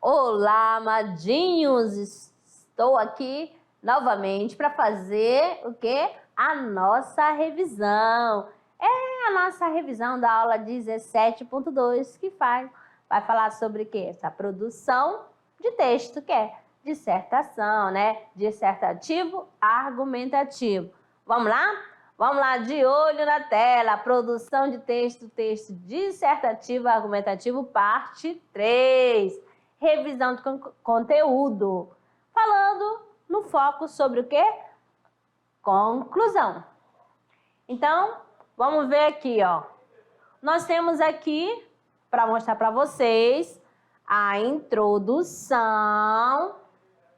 Olá, amadinhos! Estou aqui novamente para fazer o quê? A nossa revisão. É a nossa revisão da aula 17.2 que vai falar sobre o quê? Essa produção de texto, que é dissertação, né? Dissertativo, argumentativo. Vamos lá? Vamos lá, de olho na tela, produção de texto, texto dissertativo, argumentativo, parte 3. Revisão de conteúdo. Falando no foco sobre o quê? Conclusão. Então, vamos ver aqui, ó. Nós temos aqui, para mostrar para vocês, a introdução.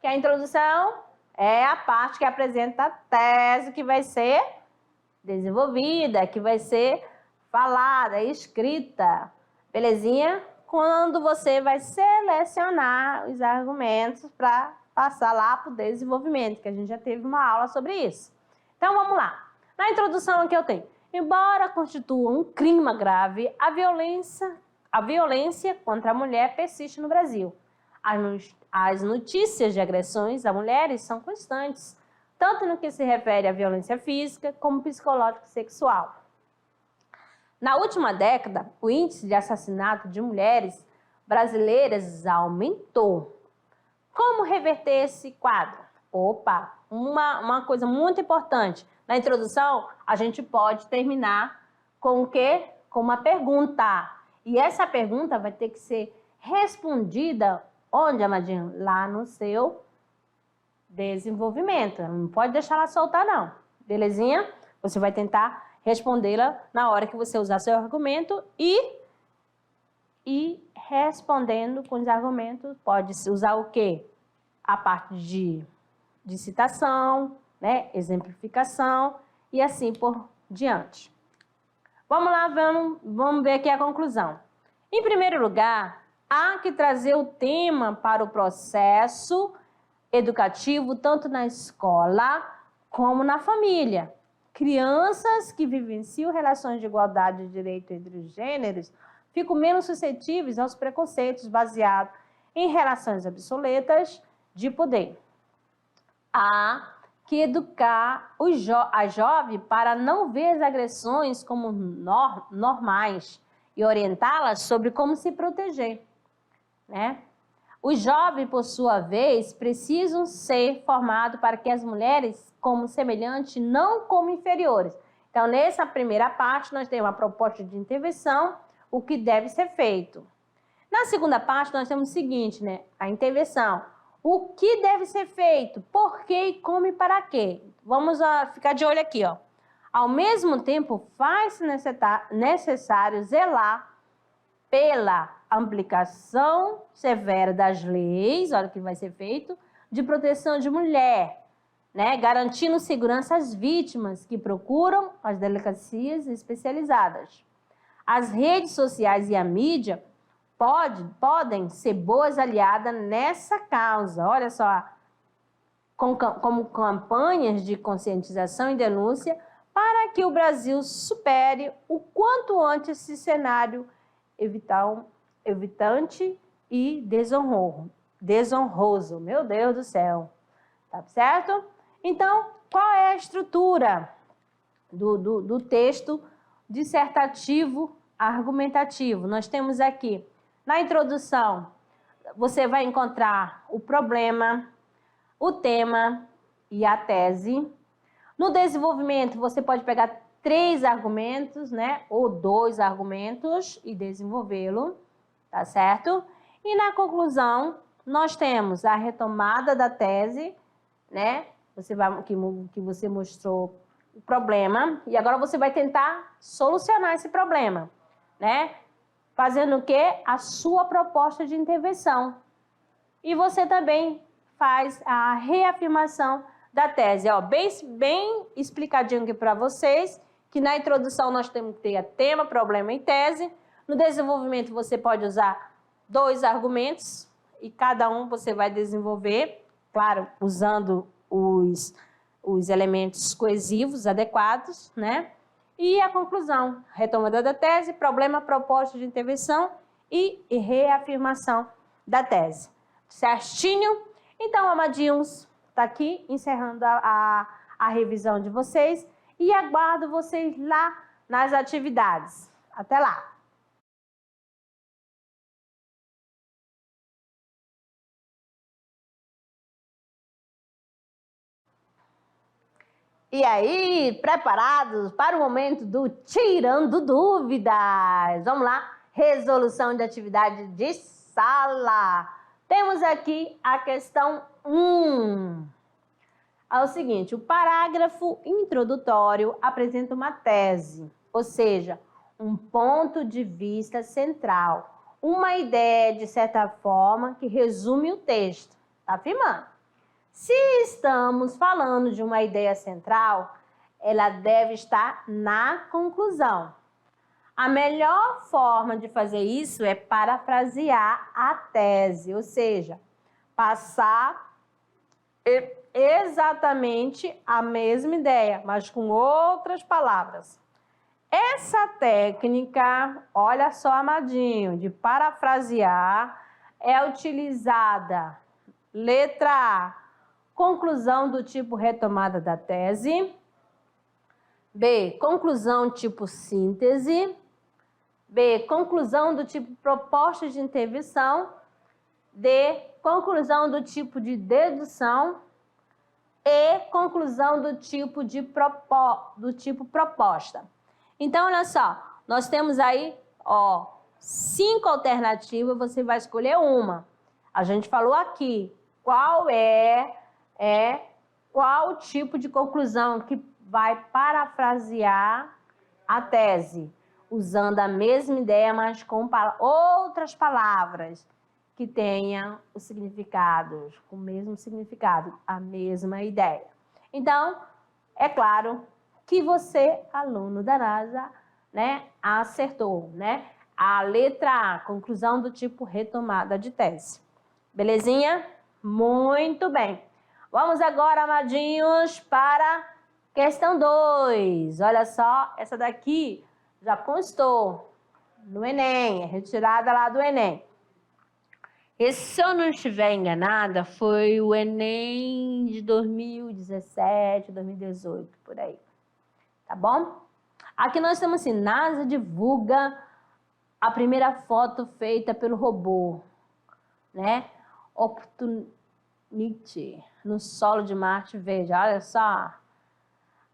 Que a introdução é a parte que apresenta a tese que vai ser desenvolvida, que vai ser falada, escrita, belezinha? Quando você vai selecionar os argumentos para passar lá para o desenvolvimento, que a gente já teve uma aula sobre isso. Então, vamos lá. Na introdução aqui eu tenho: embora constitua um crime grave, a violência contra a mulher persiste no Brasil. As notícias de agressões a mulheres são constantes, tanto no que se refere à violência física como psicológica e sexual. Na última década, o índice de assassinato de mulheres brasileiras aumentou. Como reverter esse quadro? Opa, uma coisa muito importante. Na introdução, a gente pode terminar com o quê? Com uma pergunta. E essa pergunta vai ter que ser respondida onde, amadinho? Lá no seu desenvolvimento. Não pode deixar ela soltar, não. Belezinha? Você vai tentar respondê-la na hora que você usar seu argumento e respondendo com os argumentos, pode usar o quê? A parte de citação, né? Exemplificação e assim por diante. Vamos lá, vamos ver aqui a conclusão. Em primeiro lugar, há que trazer o tema para o processo educativo, tanto na escola como na família. Crianças que vivenciam relações de igualdade de direito entre os gêneros ficam menos suscetíveis aos preconceitos baseados em relações obsoletas de poder. Há que educar a jovem para não ver as agressões como normais e orientá-las sobre como se proteger, né? Os jovens, por sua vez, precisam ser formados para que as mulheres como semelhantes, não como inferiores. Então, nessa primeira parte, nós temos uma proposta de intervenção, o que deve ser feito. Na segunda parte, nós temos o seguinte, né? A intervenção. O que deve ser feito? Por quê, como e para quê? Vamos ficar de olho aqui, ó. Ao mesmo tempo, faz-se necessário zelar pela aplicação severa das leis, olha o que vai ser feito, de proteção de mulher, né? Garantindo segurança às vítimas que procuram as delegacias especializadas. As redes sociais e a mídia podem ser boas aliadas nessa causa, olha só, como campanhas de conscientização e denúncia para que o Brasil supere o quanto antes esse cenário evitante e desonroso. Meu Deus do céu. Tá certo? Então, qual é a estrutura do texto dissertativo argumentativo? Nós temos aqui, na introdução, você vai encontrar o problema, o tema e a tese. No desenvolvimento, você pode pegar 3 argumentos, né? Ou 2 argumentos e desenvolvê-lo, tá certo? E na conclusão, nós temos a retomada da tese, né? Que você mostrou o problema e agora você vai tentar solucionar esse problema, né? Fazendo o quê? A sua proposta de intervenção. E você também faz a reafirmação da tese, ó, bem explicadinho aqui para vocês, que na introdução nós temos que ter tema, problema e tese. No desenvolvimento você pode usar 2 argumentos e cada um você vai desenvolver, claro, usando os elementos coesivos adequados, né? E a conclusão, retomada da tese, problema, proposta de intervenção e reafirmação da tese. Certinho? Então, amadinhos, tá aqui encerrando a revisão de vocês e aguardo vocês lá nas atividades. Até lá! E aí, preparados para o momento do Tirando Dúvidas? Vamos lá, resolução de atividade de sala. Temos aqui a questão 1. É o seguinte, o parágrafo introdutório apresenta uma tese, ou seja, um ponto de vista central, uma ideia, de certa forma, que resume o texto. Tá afirmando? Se estamos falando de uma ideia central, ela deve estar na conclusão. A melhor forma de fazer isso é parafrasear a tese, ou seja, passar exatamente a mesma ideia, mas com outras palavras. Essa técnica, olha só, amadinho, de parafrasear é utilizada, letra A, conclusão do tipo retomada da tese. B, conclusão tipo síntese. B, conclusão do tipo proposta de intervenção. D, conclusão do tipo de dedução. E, conclusão do tipo proposta. Então, olha só, nós temos aí, 5 alternativas, você vai escolher uma. A gente falou aqui qual tipo de conclusão que vai parafrasear a tese, usando a mesma ideia, mas com outras palavras que tenham os significados, com o mesmo significado, a mesma ideia. Então, é claro que você, aluno da NASA, acertou, A letra A, conclusão do tipo retomada de tese. Belezinha? Muito bem. Vamos agora, amadinhos, para questão 2. Olha só, essa daqui já constou no Enem, é retirada lá do Enem. E se eu não estiver enganada, foi o Enem de 2017, 2018, por aí. Tá bom? Aqui nós temos assim, NASA divulga a primeira foto feita pelo robô, Opportunity, no solo de Marte. Veja, olha só.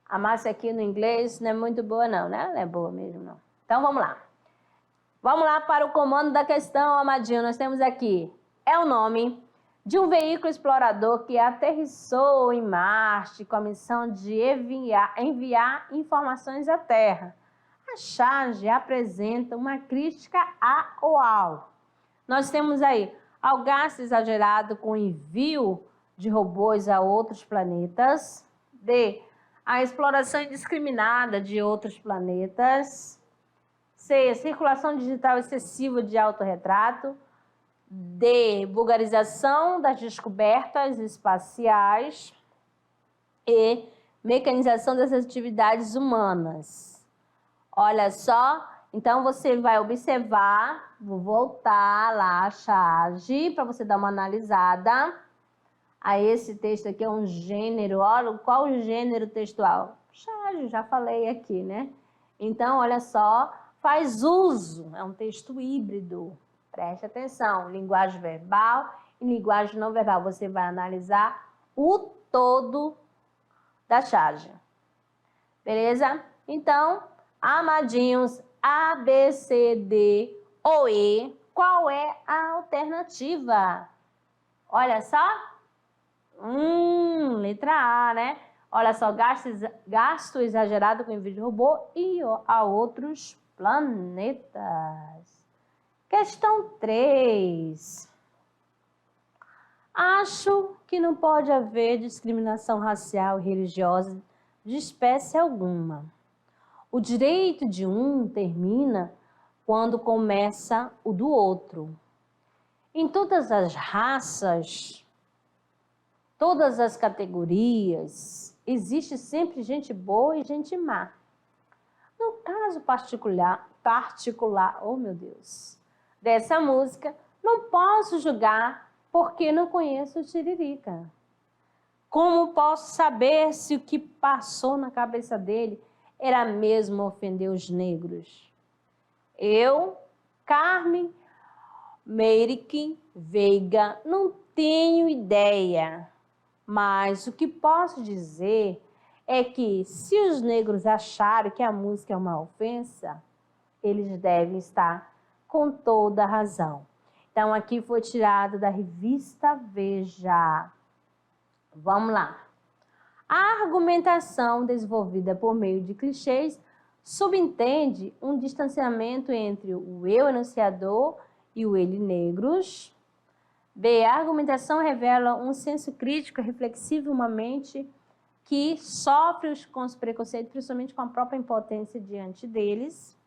A Márcia aqui no inglês não é muito boa não, né? Não é boa mesmo, não. Então, vamos lá. Vamos lá para o comando da questão, amadinho. Nós temos aqui, é o nome de um veículo explorador que aterrissou em Marte com a missão de enviar informações à Terra. A charge apresenta uma crítica ao AL. Nós temos aí, ao gasto exagerado com o envio de robôs a outros planetas. D, a exploração indiscriminada de outros planetas. C, circulação digital excessiva de autorretrato. D, vulgarização das descobertas espaciais. E, mecanização das atividades humanas. Olha só, então você vai observar, vou voltar lá a charge para você dar uma analisada. Esse texto aqui é um gênero, olha qual o gênero textual? Charge, já falei aqui, Então, olha só, faz uso, é um texto híbrido. Preste atenção, linguagem verbal e linguagem não verbal. Você vai analisar o todo da charge. Beleza? Então, amadinhos, A, B, C, D ou E, qual é a alternativa? Olha só. Letra A, Olha só, gasto exagerado com envio de robô e a outros planetas. Questão 3. Acho que não pode haver discriminação racial e religiosa de espécie alguma. O direito de um termina quando começa o do outro. Em todas as raças, todas as categorias, existe sempre gente boa e gente má. No caso particular, oh meu Deus, dessa música, não posso julgar porque não conheço o Tiririca. Como posso saber se o que passou na cabeça dele era mesmo ofender os negros? Eu, Carmen Meirick Veiga, não tenho ideia, mas o que posso dizer é que se os negros acharem que a música é uma ofensa, eles devem estar com toda a razão. Então, aqui foi tirado da revista Veja. Vamos lá. A argumentação desenvolvida por meio de clichês subentende um distanciamento entre o eu enunciador e o ele negros. B. A argumentação revela um senso crítico e reflexivo, uma mente que sofre com os preconceitos, principalmente com a própria impotência diante deles.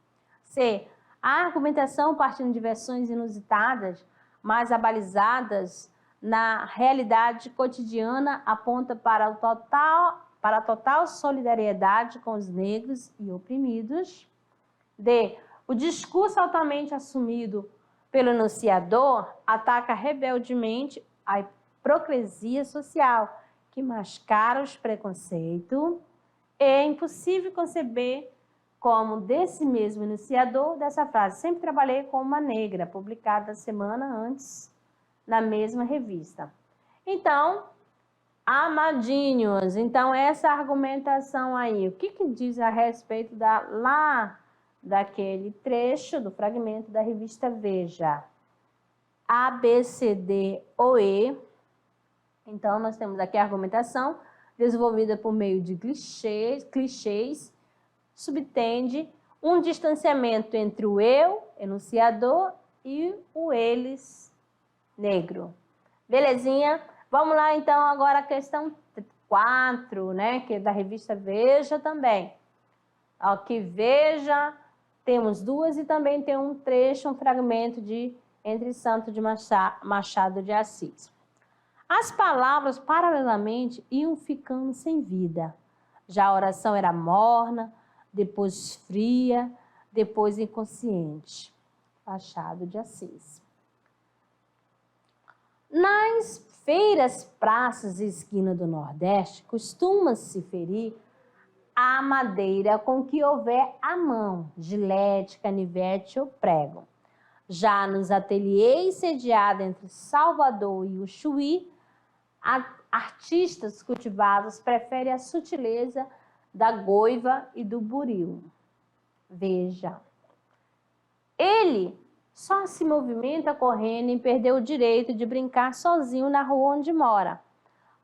C. A argumentação, partindo de versões inusitadas, mas abalizadas na realidade cotidiana, aponta para a total solidariedade com os negros e oprimidos. D. O discurso altamente assumido pelo enunciador ataca rebeldemente a hipocrisia social, que mascara os preconceitos. É impossível conceber como desse mesmo enunciador dessa frase. Sempre trabalhei com uma negra, publicada semana antes na mesma revista. Então, amadinhos, então essa argumentação aí, o que diz a respeito daquele trecho do fragmento da revista Veja? A, B, C, D ou E. Então, nós temos aqui a argumentação desenvolvida por meio de clichês, subtende um distanciamento entre o eu, enunciador, e o eles, negro. Belezinha? Vamos lá, então, agora a questão 4, né, que é da revista Veja também. Aqui, Veja, temos duas e também tem um trecho, um fragmento de Entre Santo de Machado de Assis. As palavras, paralelamente, iam ficando sem vida. Já a oração era morna, depois fria, depois inconsciente. Machado de Assis. Nas feiras, praças e esquinas do Nordeste, costuma-se ferir a madeira com que houver à mão, gilete, canivete ou prego. Já nos ateliês sediados entre Salvador e o Chuí, artistas cultivados preferem a sutileza da goiva e do buril. Veja. Ele só se movimenta correndo e perdeu o direito de brincar sozinho na rua onde mora.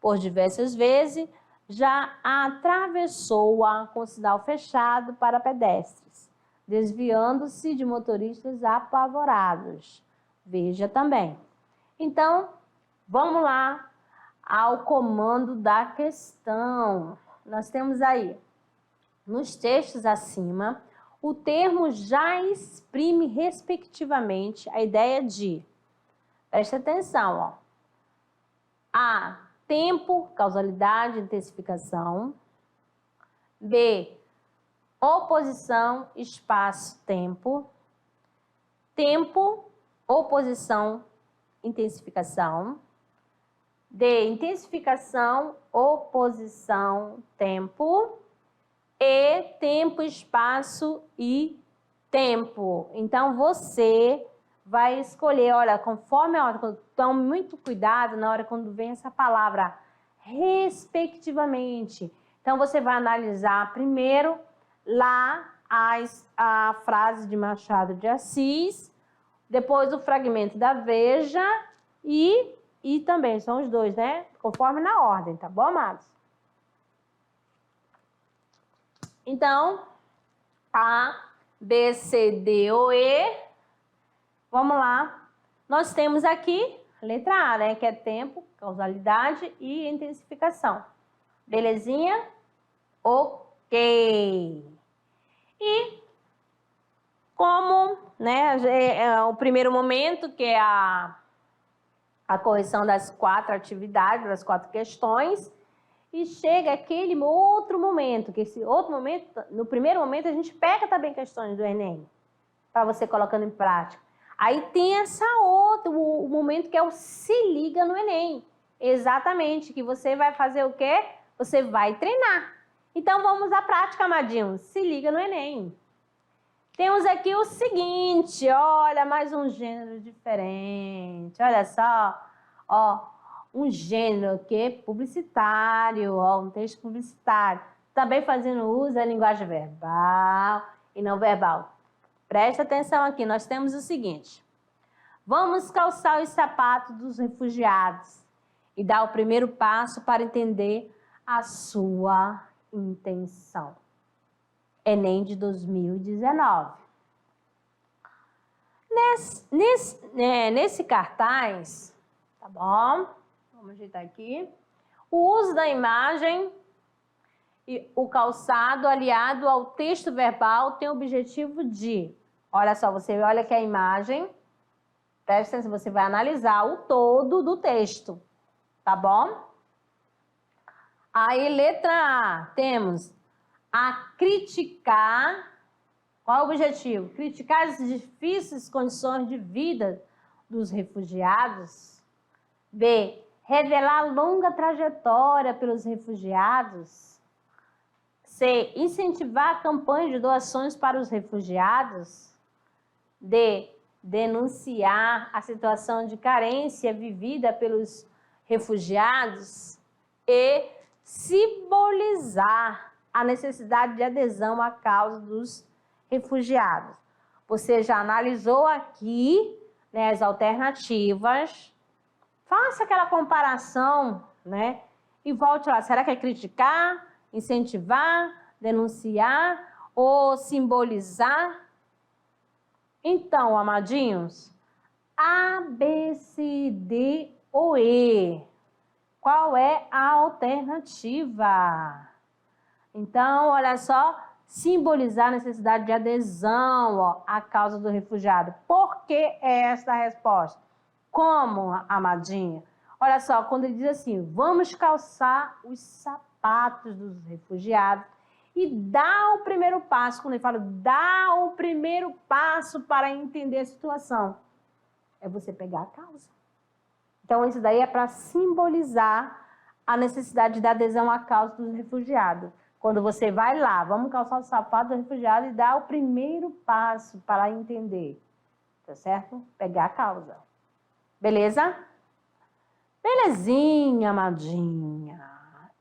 Por diversas vezes, já atravessou-a com sinal fechado para pedestres, desviando-se de motoristas apavorados. Veja também. Então, vamos lá ao comando da questão. Nós temos aí, nos textos acima, o termo já exprime, respectivamente, a ideia de, presta atenção, ó, A, tempo, causalidade, intensificação. B, oposição, espaço, tempo. Tempo, oposição, intensificação. D, intensificação, oposição, tempo. E, tempo, espaço e tempo. Então, você vai escolher, olha, conforme a hora, então, muito cuidado na hora quando vem essa palavra, respectivamente. Então, você vai analisar primeiro lá a frase de Machado de Assis, depois o fragmento da Veja e também, são os dois, né? Conforme na ordem, tá bom, amados? Então, A, B, C, D ou E. Vamos lá. Nós temos aqui a letra A, né? Que é tempo, causalidade e intensificação. Belezinha? Ok. E como, né? É o primeiro momento, que é a correção das 4 atividades, das 4 questões. E chega aquele outro momento, que esse outro momento, no primeiro momento, a gente pega também questões do Enem, para você colocando em prática. Aí tem essa o momento que é o se liga no Enem. Exatamente, que você vai fazer o quê? Você vai treinar. Então, vamos à prática, amadinhos. Se liga no Enem. Temos aqui o seguinte, olha, mais um gênero diferente. Olha só, ó, um gênero que publicitário, ó, um texto publicitário. Também fazendo uso da linguagem verbal e não verbal. Presta atenção aqui, nós temos o seguinte. Vamos calçar os sapatos dos refugiados e dar o primeiro passo para entender a sua intenção. Enem de 2019. Nesse cartaz, tá bom? Vamos ajeitar aqui. O uso da imagem e o calçado aliado ao texto verbal tem o objetivo de... Olha só, você olha que a imagem, presta atenção, você vai analisar o todo do texto, tá bom? Aí, letra A, temos a criticar. Qual é o objetivo? Criticar as difíceis condições de vida dos refugiados. B, revelar a longa trajetória pelos refugiados. C, incentivar a campanha de doações para os refugiados. D, denunciar a situação de carência vivida pelos refugiados. E simbolizar a necessidade de adesão à causa dos refugiados. Você já analisou aqui, né, as alternativas. Faça aquela comparação, né? E volte lá. Será que é criticar, incentivar, denunciar ou simbolizar? Então, amadinhos, A, B, C, D ou E? Qual é a alternativa? Então, olha só, simbolizar a necessidade de adesão, ó, à causa do refugiado. Por que é esta a resposta? Como, amadinha? Olha só, quando ele diz assim, vamos calçar os sapatos dos refugiados e dá o primeiro passo, quando ele fala, dá o primeiro passo para entender a situação, é você pegar a causa. Então, isso daí é para simbolizar a necessidade da adesão à causa dos refugiados. Quando você vai lá, vamos calçar o sapato do refugiado e dar o primeiro passo para entender. Tá certo? Pegar a causa. Beleza? Belezinha, amadinha.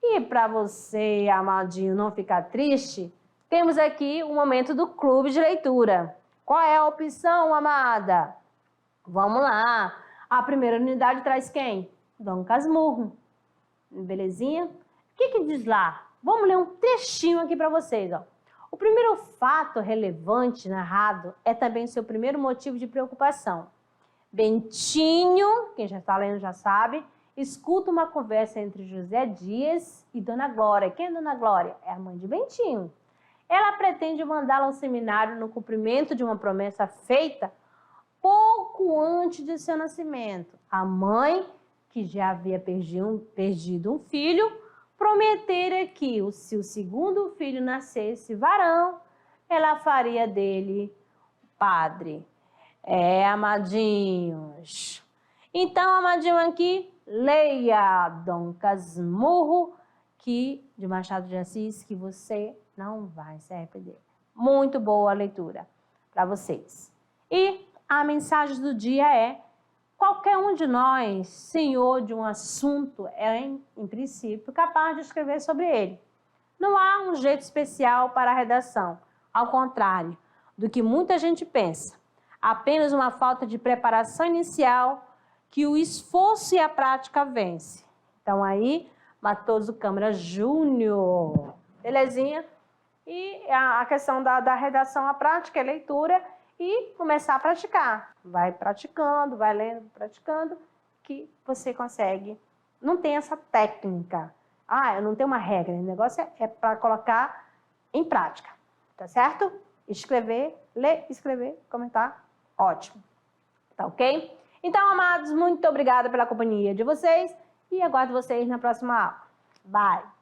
E para você, amadinho, não ficar triste, temos aqui o momento do clube de leitura. Qual é a opção, amada? Vamos lá. A primeira unidade traz quem? Dom Casmurro. Belezinha? O que diz lá? Vamos ler um trechinho aqui para vocês. Ó. O primeiro fato relevante narrado é também seu primeiro motivo de preocupação. Bentinho, quem já está lendo já sabe, escuta uma conversa entre José Dias e Dona Glória. Quem é Dona Glória? É a mãe de Bentinho. Ela pretende mandá-la ao seminário no cumprimento de uma promessa feita pouco antes de seu nascimento. A mãe, que já havia perdido um filho, prometera que, se o segundo filho nascesse varão, ela faria dele padre. Amadinhos. Então, amadinho aqui, leia Dom Casmurro, de Machado de Assis, que você não vai se arrepender. Muito boa a leitura para vocês. E a mensagem do dia é: qualquer um de nós, senhor de um assunto, é, em princípio, capaz de escrever sobre ele. Não há um jeito especial para a redação, ao contrário do que muita gente pensa. Apenas uma falta de preparação inicial que o esforço e a prática vence. Então aí, Matoso Câmara Júnior. Belezinha? E a questão da redação, a prática, a leitura e começar a praticar. Vai praticando, vai lendo, praticando, que você consegue. Não tem essa técnica. Eu não tenho uma regra. O negócio é para colocar em prática. Tá certo? Escrever, ler, escrever, comentar. Ótimo. Tá ok? Então, amados, muito obrigada pela companhia de vocês e aguardo vocês na próxima aula. Bye!